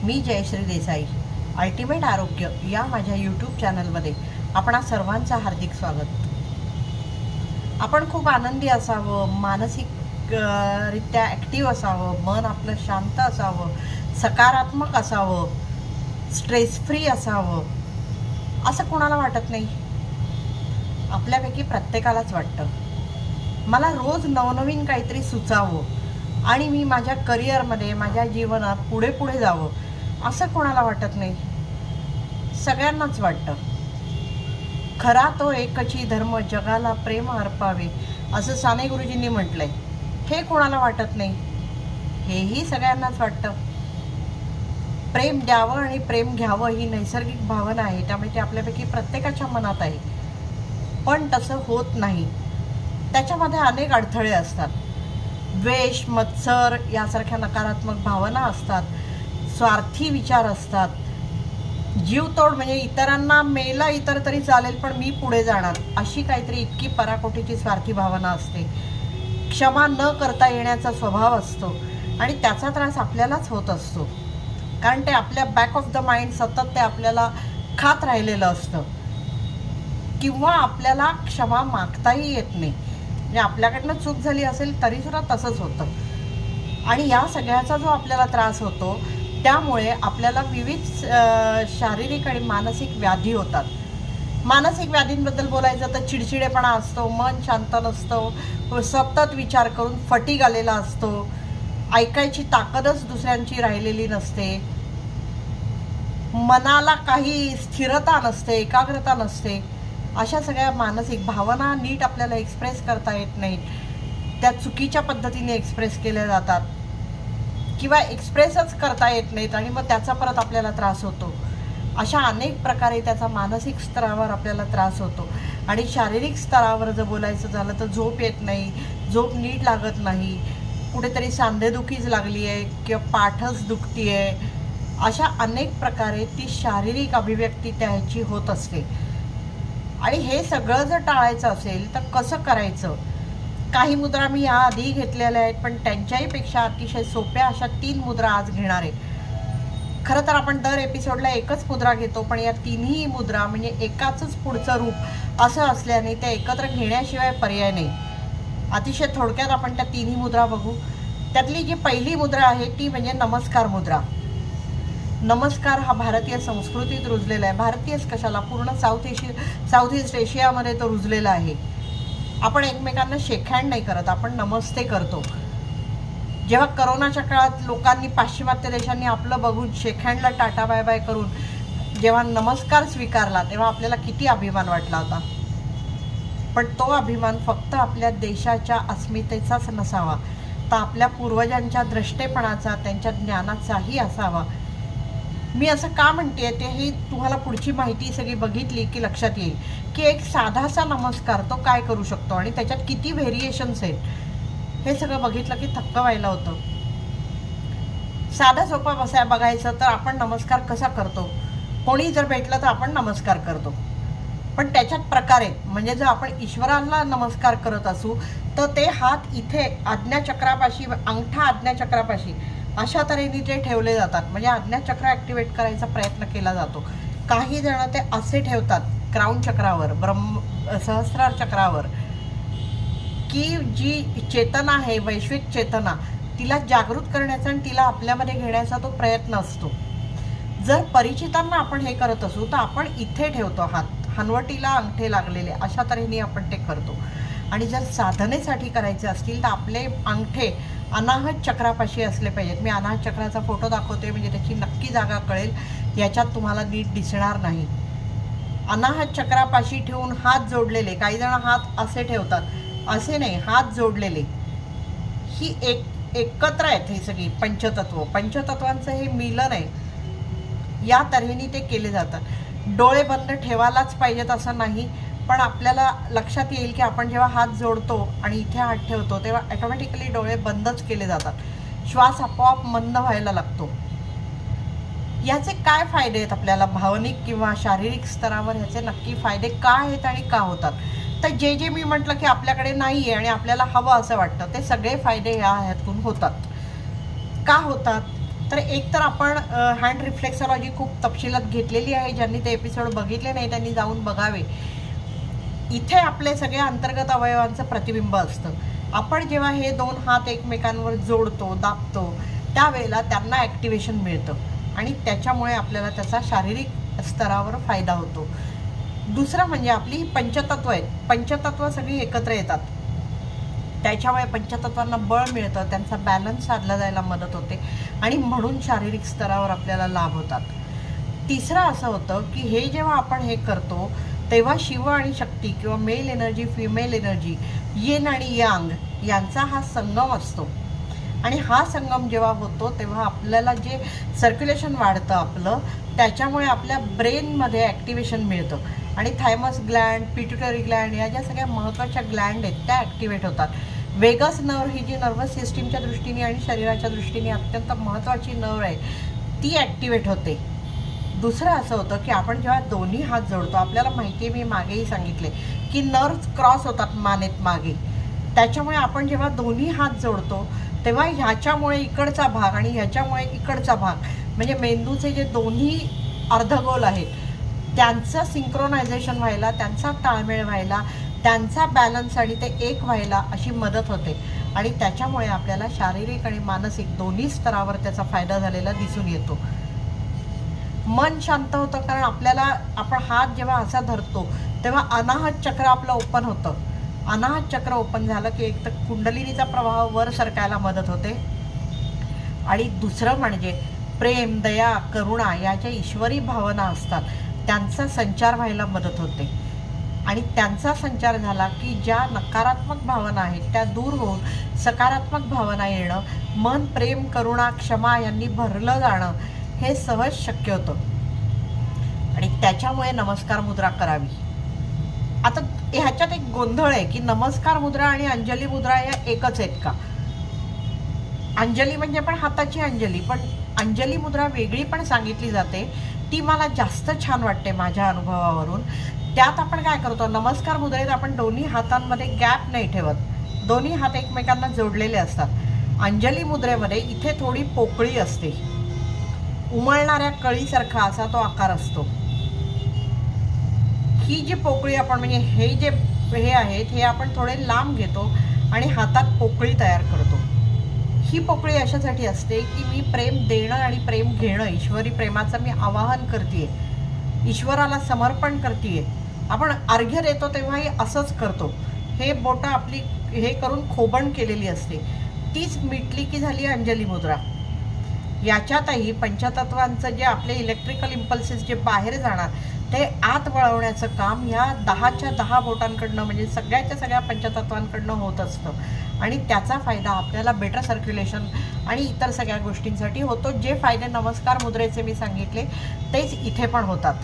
मी Jayashree Desai, ultimate आरोग्य या माझ्या यूट्यूब चॅनलमध्ये आपणा सर्वांचं हार्दिक स्वागत। आपण खूप आनंदी असावं, मानसिक रित्या ॲक्टिव्ह असावं, मन आपलं शांत असावं, सकारात्मक असावं, स्ट्रेस फ्री असावं असं कोणाला वाटत नाही। आपल्यापैकी प्रत्येकालाच वाटतं मला रोज नवनवीन काहीतरी सुचावं आणि मी माझ्या करिअरमध्ये, माझ्या जीवनात पुढे पुढे जावं असं कोणाला वाटत नाही। सगळ्यांनाच वाटतं। खरा तो एकची धर्म जगाला प्रेम अर्पावे असं साने गुरुजींनी म्हटलंय। हे कोणाला वाटत नाही, हेही सगळ्यांनाच वाटतं। प्रेम द्यावं आणि प्रेम घ्यावं ही नैसर्गिक भावना आहे, त्यामुळे ती आपल्यापैकी प्रत्येकाच्या मनात आहे। पण तसं होत नाही, त्याच्यामध्ये अनेक अडथळे असतात। द्वेष, मत्सर यासारख्या नकारात्मक भावना असतात, स्वार्थी विचार असतात, जीवतोड म्हणजे इतरांना मेला इतर तरी चालेल पण मी पुढे जाणार अशी काहीतरी इतकी पराकोटीची स्वार्थी भावना असते। क्षमा न करता येण्याचा स्वभाव असतो आणि त्याचा त्रास आपल्यालाच होत असतो, कारण ते आपल्या बॅक ऑफ द माइंड सतत ते आपल्याला खात राहिलेलं असतं किंवा आपल्याला क्षमा मागताही येत नाही। म्हणजे आपल्याकडनं चूक झाली असेल तरीसुद्धा तसंच होतं आणि या सगळ्याचा जो आपल्याला त्रास होतो त्यामुळे आपल्याला विविध शारीरिक आणि मानसिक व्याधी होतात। मानसिक व्याधींबद्दल बोलायचं तर चिडचिडेपणा असतो, मन शांत नसतं, सतत विचार करून फटीग आलेला असतो, ऐकायची ताकदच दुसऱ्यांची राहिलेली नसते, मनाला काही स्थिरता नसते, एकाग्रता नसते। अशा सगळ्या मानसिक भावना नीट आपल्याला एक्सप्रेस करता येत नाहीत, त्या चुकीच्या पद्धतीने एक्सप्रेस केल्या जातात किंवा एक्सप्रेसच करता येत नाहीत आणि मग त्याचा परत आपल्याला त्रास होतो। अशा अनेक प्रकारे त्याचा मानसिक स्तरावर आपल्याला त्रास होतो आणि शारीरिक स्तरावर जर बोलायचं झालं तर झोप येत नाही, झोप नीट लागत नाही, कुठेतरी सांधेदुखीच लागली आहे किंवा पाठच दुखती आहे। अशा अनेक प्रकारे ती शारीरिक अभिव्यक्ती त्याची होत असते आणि हे सगळं जर टाळायचं असेल तर कसं करायचं? काही मुद्रा मी याआधी घेतलेल्या आहेत, पण त्यांच्याही पेक्षा अतिशय सोप्या अशा 3 मुद्रा आज घेणार आहे। खरं तर आपण दर एपिसोडला एकच मुद्रा घेतो, पण या तिन्ही मुद्रा म्हणजे एकाच पुढचं रूप असं असल्याने त्या एकत्र घेण्याशिवाय पर्याय नाही। अतिशय थोडक्यात आपण त्या तिन्ही मुद्रा बघू। त्यातली जी पहिली मुद्रा आहे ती म्हणजे नमस्कार मुद्रा। नमस्कार हा भारतीय संस्कृतीत रुजलेला आहे, भारतीयच कशाला पूर्ण साऊथ ईस्ट एशियामध्ये तो रुजलेला आहे। आपण एकमेकांना शेक हँड नाही करत, आपण नमस्ते करतो। जेव्हा करोनाच्या काळात लोकांनी, पाश्चिमात्य देशांनी आपलं बघून शेक हँडला टाटा बाय बाय करून जेव्हा नमस्कार स्वीकारला तेव्हा आपल्याला किती अभिमान वाटला होता। पण तो अभिमान फक्त आपल्या देशाच्या अस्मितेचाच नसावा, तर आपल्या पूर्वजांच्या द्रष्टेपणाचा, त्यांच्या ज्ञानाचाही असावा। मी असं का म्हणते ते ही तुम्हाला पुढची माहिती सगळी बघितली की लक्षात येईल की एक साधासा नमस्कार तो काय करू शकतो आणि त्याच्यात किती व्हेरिएशन्स आहेत। हे सगळं बघितलं की थक्क व्हायला होतं। साधा सोपा बघायचं तर आपण नमस्कार कसा करतो? कोणी जर भेटलं तर आपण नमस्कार करतो, पण त्याच्यात प्रकार आहेत। म्हणजे जर आपण ईश्वराला नमस्कार करत असू तर ते हात इथे आज्ञाचक्रापाशी, अंगठा आज्ञाचक्रापाशी अशा तऱ्हेने ते ठेवले जातात, म्हणजे आज्ञाचक्र ॲक्टिवेट करायचा प्रयत्न केला जातो। काही जण ते असे ठेवतात क्राउन चक्रावर, सहस्रार चक्रावर, की जी चेतना आहे, वैश्विक चेतना, तिला जागृत करण्याचा आणि तिला आपल्यामध्ये घेण्याचा तो प्रयत्न असतो। जर परिचितांना आपण हे करत असू तर आपण इथे ठेवतो हात, हनवटीला अंगठे लागलेले, अशा तऱ्हेने आपण ते करतो। आणि जर साधनेसाठी करायचे असतील तर आपले अंगठे अनाहत चक्रापाशी असले पाहिजेत। मी अनाहत चक्राचा फोटो दाखवते म्हणजे त्याची नक्की जागा कळेल, याच्यात तुम्हाला नीट दिसणार नाही। अनाहत चक्रापाशी ठेवून हात जोडलेले, काही जण हात असे ठेवतात, असे नाही, हात जोडलेले, ही एकत्र आहेत। ही सगळी पंचतत्वांचं हे मिलन आहे, या तऱ्हेने ते केले जातात। डोळे बंद ठेवायलाच पाहिजेत असं नाही, पण आपल्याला लक्षात येईल की आपण जेव्हा हात जोडतो आणि इथे हात ठेवतो तेव्हा ऑटोमॅटिकली डोळे बंदच केले जातात, श्वास आपोआप मंद व्हायला लागतो। याचे काय फायदे आहेत आपल्याला भावनिक किंवा शारीरिक स्तरावर? ह्याचे नक्की फायदे काय आहेत आणि का होतात? तर जे मी म्हटलं की आपल्याकडे नाही आहे आणि आपल्याला हवं असं वाटतं, ते सगळे फायदे ह्यातून होतात। का होतात? तर एक तर आपण हँड रिफ्लेक्सॉलॉजी खूप तपशिलात घेतलेली आहे. ज्यांनी ते एपिसोड बघितले नाही त्यांनी जाऊन बघावे. इथे आपले सगळे अंतर्गत अवयवांचं प्रतिबिंब असतं. आपण जेव्हा हे 2 हात एकमेकांवर जोडतो, दाबतो, त्यावेळेला त्यांना ॲक्टिवेशन मिळतं आणि त्याच्यामुळे आपल्याला त्याचा शारीरिक स्तरावर फायदा होतो. दुसरं म्हणजे आपली पंचतत्व आहेत. पंचतत्व सगळी एकत्र येतात, त्याच्यामुळे पंचतत्वांना बळ मिळतं, त्यांचा बॅलन्स साधला जायला मदत होते आणि म्हणून शारीरिक स्तरावर आपल्याला लाभ होतात. तिसरं असं होतं की हे जेव्हा आपण हे करतो तेव्हा शिव आणि शक्ती किंवा मेल एनर्जी, फिमेल एनर्जी, येन आणि यांग यांचा हा संगम असतो आणि हा संगम जेव्हा होतो तेव्हा आपल्याला जे सर्क्युलेशन वाढतं आपलं, त्याच्यामुळे आपल्या ब्रेनमध्ये ॲक्टिवेशन मिळतं आणि थायमस ग्लँड, पिट्युटरी ग्लँड या ज्या सगळ्या महत्त्वाच्या ग्लँड आहेत त्या ॲक्टिवेट होतात. वेगस नर्व ही जी नर्वस सिस्टीमच्या दृष्टीने आणि शरीराच्या दृष्टीने अत्यंत महत्त्वाची नर्व आहे ती ॲक्टिवेट होते. दुसरं असं होतं की आपण जेव्हा दोन्ही हात जोडतो, आपल्याला माहिती आहे, मी मागेही सांगितले की नर्व्स क्रॉस होतात मानेत मागे, त्याच्यामुळे आपण जेव्हा दोन्ही हात जोडतो तेव्हा ह्याच्यामुळे इकडचा भाग आणि ह्याच्यामुळे इकडचा भाग म्हणजे मेंदूचे जे दोन्ही अर्धगोल आहेत त्यांचं सिंक्रोनायझेशन व्हायला, त्यांचा ताळमेळ व्हायला, त्यांचा बॅलन्स आणि ते एक व्हायला अशी मदत होते आणि त्याच्यामुळे आपल्याला शारीरिक आणि मानसिक दोन्ही स्तरावर त्याचा फायदा झालेला दिसून येतो. मन शांत होतं कारण आपण हात जेव्हा असा धरतो तेव्हा अनाहत चक्र आपलं ओपन होतं. अनाहत चक्र ओपन झालं की एक तर कुंडलिनीचा प्रवाह वर सरकायला मदत होते आणि दुसरं म्हणजे प्रेम, दया, करुणा या ज्या ईश्वरी भावना असतात त्यांचा संचार व्हायला मदत होते आणि त्यांचा संचार झाला की ज्या नकारात्मक भावना आहेत त्या दूर होऊन सकारात्मक भावना येणं, मन प्रेम, करुणा, क्षमा यांनी भरलं जाणं हे सहज शक्य होतं आणि त्याच्यामुळे नमस्कार मुद्रा करावी. आता ह्याच्यात एक गोंधळ आहे की नमस्कार मुद्रा आणि अंजली मुद्रा या एकच आहेत का? अंजली म्हणजे पण हाताची अंजली, पण अंजली मुद्रा वेगळी पण सांगितली जाते, ती मला जास्त छान वाटते माझ्या अनुभवावरून. त्यात आपण काय करतो, नमस्कार मुद्रेत आपण दोन्ही हातांमध्ये गॅप नाही ठेवत, दोन्ही हात एकमेकांना जोडलेले असतात. अंजली मुद्रेमध्ये इथे थोडी पोकळी असते, उमळणाऱ्या कळीसारखा असा तो आकार असतो. ही जी पोकळी आपण म्हणजे हे आहेत हे आपण थोडे लांब घेतो आणि हातात पोकळी तयार करतो. ही पोकळी अशासाठी असते की मी प्रेम देणं आणि प्रेम घेणं, ईश्वरी प्रेमाचं मी आवाहन करते, ईश्वराला समर्पण करते. आपण अर्घ्य देतो तेव्हाही असंच करतो. हे बोटं आपली हे करून खोबण केलेली असते, तीच मिटली की झाली अंजली मुद्रा. याच्यातही पंचतत्वांचं जे आपले इलेक्ट्रिकल इम्पल्सेस जे बाहेर जाणार ते आत वळवण्याचं काम ह्या 10च्या 10 बोटांकडनं म्हणजे सगळ्याच्या सगळ्या पंचतत्वांकडनं होत असतं आणि त्याचा फायदा आपल्याला बेटर सर्क्युलेशन आणि इतर सगळ्या गोष्टींसाठी होतो. जे फायदे नमस्कार मुद्रेचे मी सांगितले तेच इथे पण होतात.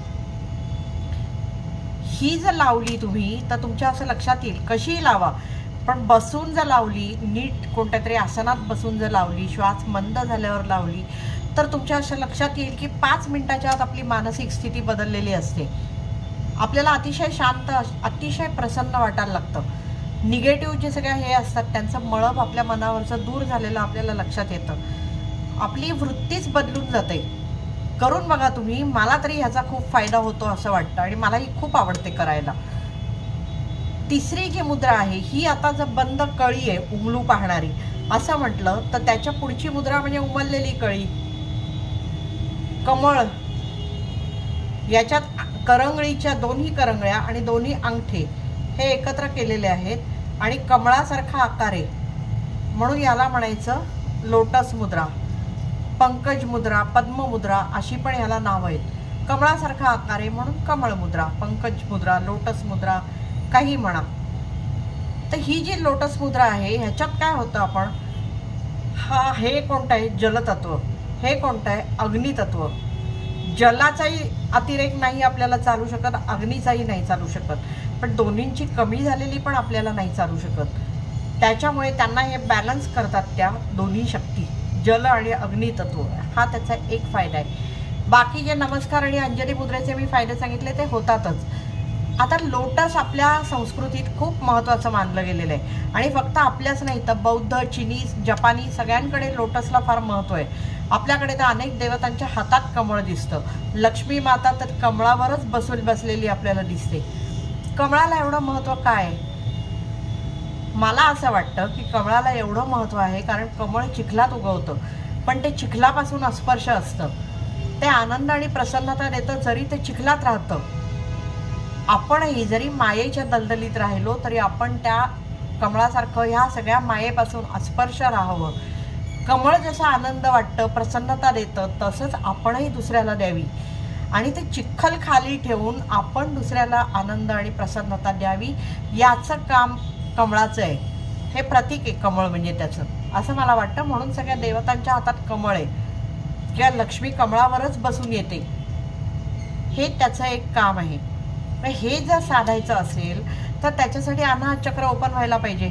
ही जर लावली तुम्ही तर तुमच्या असं लक्षात येईल, कशीही लावा पण बसून जर लावली, नीट कोणत्या तरी आसनात बसून जर लावली, श्वास मंद झाल्यावर लावली तर तुमच्या असं लक्षात येईल की 5 मिनिटाच्या आत आपली मानसिक स्थिती बदललेली असते. आपल्याला अतिशय शांत, अतिशय प्रसन्न वाटायला लागतं. निगेटिव्ह जे सगळ्या हे असतात त्यांचं मळब आपल्या मनावरचं दूर झालेलं आपल्याला लक्षात येतं. आपली वृत्तीच बदलून जाते. करून बघा तुम्ही, मला तरी ह्याचा खूप फायदा होतो असं वाटतं आणि मलाही खूप आवडते करायला. तिसरी जी मुद्रा आहे ही आता जर बंद कळी आहे, उमलू पाहणारी असं म्हटलं तर त्याच्या पुढची मुद्रा म्हणजे उमललेली कळी, कमळ. याच्यात करंगळीच्या दोन्ही करंगळ्या आणि दोन्ही अंगठे हे एकत्र केलेले आहेत आणि कमळासारखा आकार आहे म्हणून याला म्हणायचं लोटस मुद्रा, पंकज मुद्रा, पद्म मुद्रा अशी पण याला नाव आहेत. कमळासारखा आकार आहे म्हणून कमळ मुद्रा, पंकज मुद्रा, लोटस मुद्रा काही म्हणा. तर ही जी लोटस मुद्रा आहे ह्याच्यात काय होतं, आपण हे कोणतं आहे जलतत्व, हे कोणतं आहे अग्नितत्व. जलाचाही अतिरेक नाही आपल्याला चालू शकत, अग्नीचाही नाही चालू शकत, पण दोन्हींची कमी झालेली पण आपल्याला नाही चालू शकत. त्याच्यामुळे त्यांना हे बॅलन्स करतात त्या दोन्ही शक्ती, जल आणि अग्नितत्व. हा त्याचा एक फायदा आहे. बाकी जे नमस्कार आणि अंजली मुद्रेचे मी फायदे सांगितले ते होतातच. आता लोटस आपल्या संस्कृतीत खूप महत्त्वाचं मानलं गेलेलं आहे आणि फक्त आपल्याच नाही तर बौद्ध, चिनी, जपानी सगळ्यांकडे लोटसला फार महत्त्व आहे. आपल्याकडे तर अनेक देवतांच्या हातात कमळ दिसतं. लक्ष्मी माता तर कमळावरच बसलेली आपल्याला दिसते. कमळाला एवढं महत्त्व काय आहे? मला असं वाटतं की कमळाला एवढं महत्त्व आहे कारण कमळ चिखलात उगवतं, पण ते चिखलापासून अस्पर्श असतं. ते आनंद आणि प्रसन्नता देतं जरी ते चिखलात राहतं. आपणही जरी मायेच्या दलदलीत राहिलो तरी आपण त्या कमळासारखं ह्या सगळ्या मायेपासून अस्पर्श राहावं. कमळ जसं आनंद वाटतं, प्रसन्नता देतं, तसंच आपणही दुसऱ्याला द्यावी आणि ते चिखल खाली ठेवून आपण दुसऱ्याला आनंद आणि प्रसन्नता द्यावी. याचं काम कमळाचं आहे. हे प्रतीक आहे कमळ म्हणजे त्याचं, असं मला वाटतं. म्हणून सगळ्या देवतांच्या हातात कमळ आहे किंवा लक्ष्मी कमळावरच बसून येते, हे त्याचं एक काम आहे. हे जर साधायचं असेल तर त्याच्यासाठी अनाहत चक्र ओपन व्हायला पाहिजे.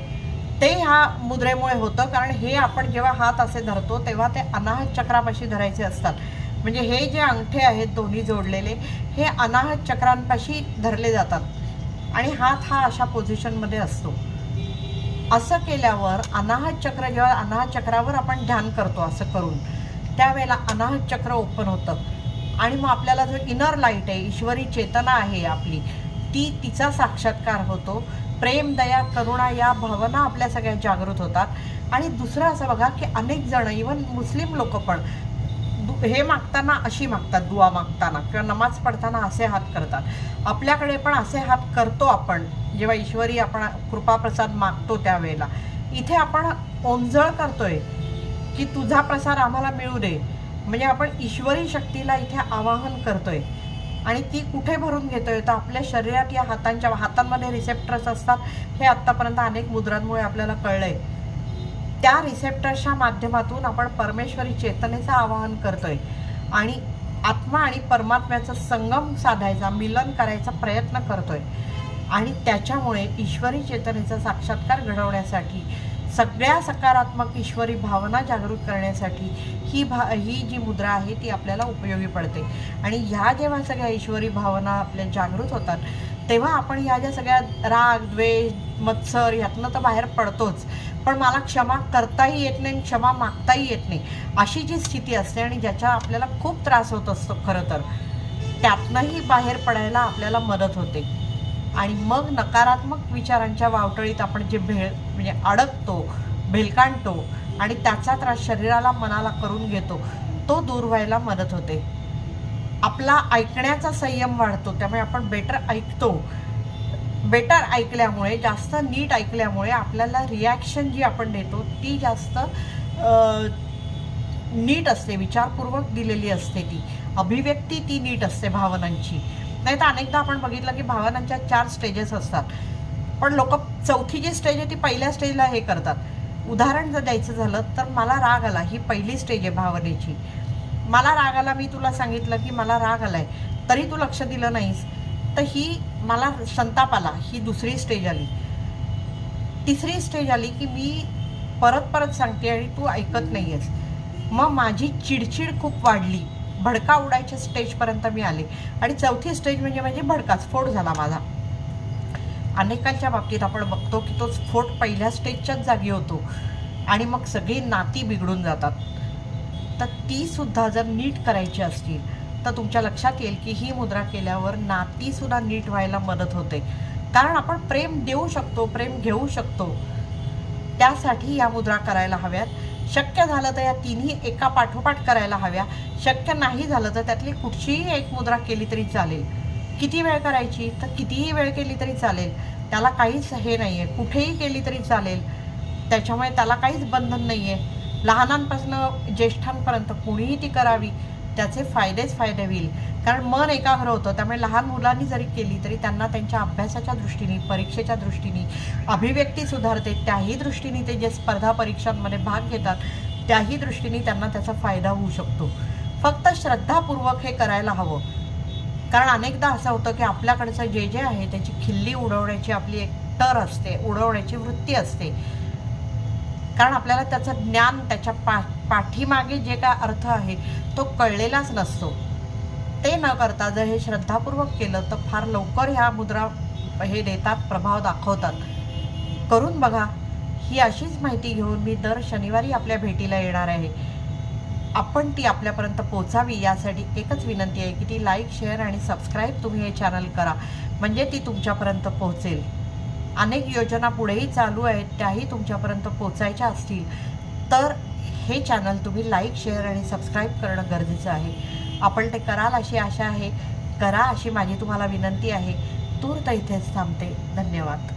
ते ह्या मुद्रेमुळे होतं, कारण हे आपण जेव्हा हात असे धरतो तेव्हा ते अनाहत चक्रापाशी धरायचे असतात. म्हणजे हे जे अंगठे आहेत दोन्ही जोडलेले, हे अनाहत चक्रांपाशी धरले जातात आणि हात हा अशा पोझिशनमध्ये असतो. असं केल्यावर अनाहत चक्र, जेव्हा अनाहत चक्रावर आपण ध्यान करतो असं करून, त्यावेळेला अनाहत चक्र ओपन होतं आणि मग आपल्याला जो इनर लाईट आहे, ईश्वरी चेतना आहे आपली, तिचा साक्षात्कार होतो. प्रेम, दया, करुणा या भावना आपल्या सगळ्या जागृत होतात. आणि दुसरं असं बघा की अनेक जण, इव्हन मुस्लिम लोक पण हे मागताना अशी मागतात, दुआ मागताना किंवा नमाज पडताना असे हात करतात. आपल्याकडे पण असे हात करतो आपण जेव्हा ईश्वरी आपण कृपाप्रसाद मागतो त्यावेळेला. इथे आपण ओंजळ करतोय की तुझा प्रसाद आम्हाला मिळू दे, म्हणजे आपण ईश्वरी शक्तीला इथे आवाहन करतोय. आणि ती कुठे भरून घेतोय तर आपल्या शरीरात या हातांमध्ये रिसेप्टर्स असतात. हे आत्तापर्यंत अनेक मुद्रांमुळे आपल्याला कळलंय. त्या रिसेप्टर्सच्या माध्यमातून आपण परमेश्वरी चेतनेचं आवाहन करतोय आणि आत्मा आणि परमात्म्याचा संगम साधायचा, मिलन करायचा प्रयत्न करतोय. आणि त्याच्यामुळे ईश्वरी चेतनेचा साक्षात्कार घडवण्यासाठी, सगळ्या सकारात्मक ईश्वरी भावना जागृत करण्यासाठी ही जी मुद्रा आहे ती आपल्याला उपयोगी पडते. आणि ह्या जेव्हा सगळ्या ईश्वरी भावना आपल्या जागृत होतात तेव्हा आपण ह्या ज्या सगळ्या राग, द्वेष, मत्सर ह्यातनं तर बाहेर पडतोच, पण मला क्षमा करताही येत नाही, क्षमा मागताही येत नाही, अशी जी स्थिती असते आणि ज्याचा आपल्याला खूप त्रास होत असतो खरं तर, त्यातनंही बाहेर पडायला आपल्याला मदत होते. आणि मग नकारात्मक विचारांच्या वावटळीत आपण जे म्हणजे अडकतो, भेलकांडतो आणि त्याचा त्रास शरीराला, मनाला करून घेतो, तो दूर व्हायला मदत होते. आपला ऐकण्याचा संयम वाढतो, त्यामुळे आपण बेटर ऐकतो. बेटर ऐकल्यामुळे, जास्त नीट ऐकल्यामुळे आपल्याला रिॲक्शन जी आपण देतो ती जास्त नीट असते, विचारपूर्वक दिलेली असते. ती अभिव्यक्ती ती नीट असते भावनांची. नाही तर अनेकदा आपण बघितलं की भावनांच्या 4 स्टेजेस असतात, पण लोक चौथी जी स्टेज आहे ती पहिल्या स्टेजला हे करतात. उदाहरण जर द्यायचं झालं तर मला राग आला, ही पहिली स्टेज आहे भावनेची. मला राग आला, मी तुला सांगितलं की मला राग आलाय, तरी तू लक्ष दिलं नाहीस, तर ही मला संताप आला, ही दुसरी स्टेज आली. तिसरी स्टेज आली की मी परत परत सांगते आणि तू ऐकत नाही आहेस, मग माझी चिडचिड खूप वाढली, भडका उडायच्या स्टेजपर्यंत मी आले. आणि चौथी स्टेज म्हणजे भडका स्फोट झाला माझा. अनेकांच्या बाबतीत आपण बघतो की तो स्फोट पहिल्या स्टेजच्याच जागी होतो आणि मग सगळी नाती बिघडून जातात. तर ती सुद्धा जर नीट करायची असतील तर तुमच्या लक्षात येईल की ही मुद्रा केल्यावर नातीसुद्धा नीट व्हायला मदत होते. कारण आपण प्रेम देऊ शकतो, प्रेम घेऊ शकतो, त्यासाठी या मुद्रा करायला हव्यात. शक्य झालं तर या तिन्ही एका पाठोपाठ करायला हव्या. शक्य नाही झालं तर त्यातली कुठचीही एक मुद्रा केली तरी चालेल. किती वेळ करायची तर कितीही वेळ केली तरी चालेल, त्याला काहीच हे नाही आहे, कुठेही केली तरी चालेल, त्याच्यामुळे त्याला काहीच बंधन नाही आहे. लहानांपासून ज्येष्ठांपर्यंत कुणीही ती करावी, त्याचे फायदेच फायदे होईल. कारण मन एकाग्र होतं, त्यामुळे लहान मुलांनी जरी केली तरी त्यांना त्यांच्या अभ्यासाच्या दृष्टीने, परीक्षेच्या दृष्टीने अभिव्यक्ती सुधारते. त्याही दृष्टीने ते जे स्पर्धा परीक्षांमध्ये भाग घेतात त्याही दृष्टीने त्यांना त्याचा फायदा होऊ शकतो. फक्त श्रद्धापूर्वक हे करायला हवं. कारण अनेकदा असं होतं की आपल्याकडचं जे आहे त्याची खिल्ली उडवण्याची आपली एक टर असते, उडवण्याची वृत्ती असते. कारण आपल्याला त्याचं ज्ञान, त्याच्या पाठीमागे जे काय अर्थ आहे तो कळलेलाच नसतो. ते न करता जर हे श्रद्धापूर्वक केलं तर फार लवकर ह्या मुद्रा हे देतात, प्रभाव दाखवतात. करून बघा. ही अशीच माहिती घेऊन मी दर शनिवारी आपल्या भेटीला येणार आहे. आपण ती आपल्यापर्यंत पोहोचावी यासाठी एकच विनंती आहे की ती लाईक, शेअर आणि सबस्क्राईब तुम्ही हे चॅनल करा, म्हणजे ती तुमच्यापर्यंत पोहोचेल. अनेक योजना पुढेही चालू आहेत, त्याही तुमच्यापर्यंत पोहोचायच्या असतील तर हे चॅनल तुम्ही लाईक, शेअर आणि सबस्क्राईब करणं गरजेचं आहे. आपण ते कराल अशी आशा आहे. करा अशी माझी तुम्हाला विनंती आहे. तूर्त इथेच थांबते. धन्यवाद.